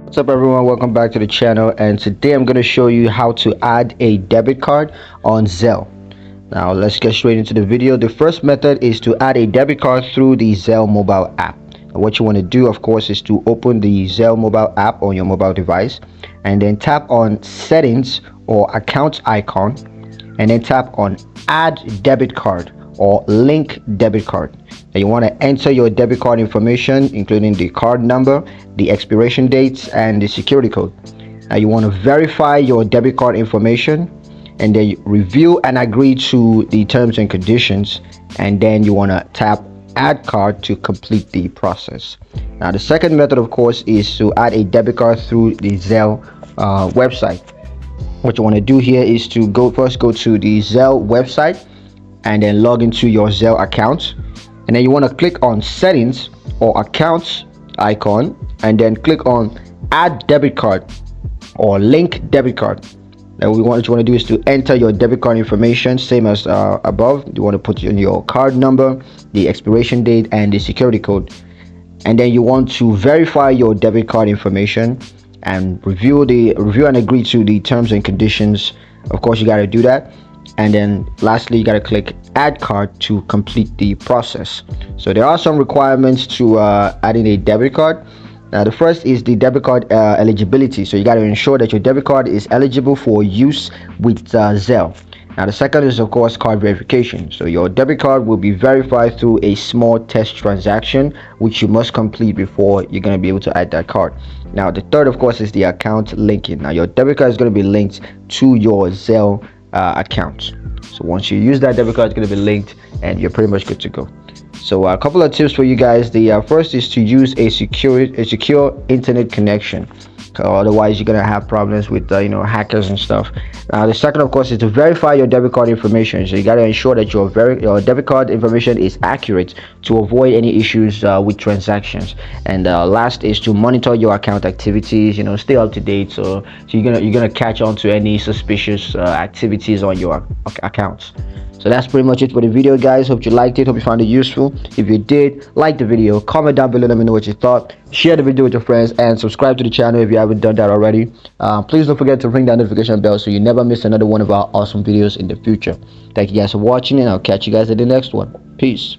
What's up everyone, welcome back to the channel, and today I'm going to show you how to add a debit card on Zelle. Now let's get straight into the video. The first method is to add a debit card through the Zelle mobile app. And what you want to do, of course, is to open the Zelle mobile app on your mobile device and then tap on settings or account icon and then tap on add debit card or link debit card. Now you want to enter your debit card information, including the card number, the expiration dates, and the security code. Now you want to verify your debit card information and then review and agree to the terms and conditions, and then you want to tap add card to complete the process. Now the second method, of course, is to add a debit card through the Zelle website. What you want to do here is to first go to the Zelle website and then log into your Zelle account, and then you want to click on settings or accounts icon and then click on add debit card or link debit card. Now what you want to do is to enter your debit card information, same as above. You want to put in your card number, the expiration date, and the security code, and then you want to verify your debit card information and review and agree to the terms and conditions. Of course, you got to do that. And then lastly, you got to click add card to complete the process. So there are some requirements to adding a debit card. Now the first is the debit card eligibility. So you got to ensure that your debit card is eligible for use with Zelle. Now the second is, of course, card verification. So your debit card will be verified through a small test transaction which you must complete before you're going to be able to add that card. Now the third, of course, is the account linking. Now your debit card is going to be linked to your Zelle account. So once you use that debit card, it's going to be linked and you're pretty much good to go. So a couple of tips for you guys. The first is to use a secure internet connection. Otherwise you're gonna have problems with hackers and stuff. The second, of course, is to verify your debit card information. So you got to ensure that your debit card information is accurate to avoid any issues with transactions. And last is to monitor your account activities. Stay up to date, so you're gonna catch on to any suspicious activities on your accounts. So that's pretty much it for the video, guys. Hope you liked it. Hope you found it useful. If you did, like the video, comment down below, let me know what you thought. Share the video with your friends and subscribe to the channel if you haven't done that already. Please don't forget to ring that notification bell so you never miss another one of our awesome videos in the future. Thank you guys for watching, and I'll catch you guys in the next one. Peace.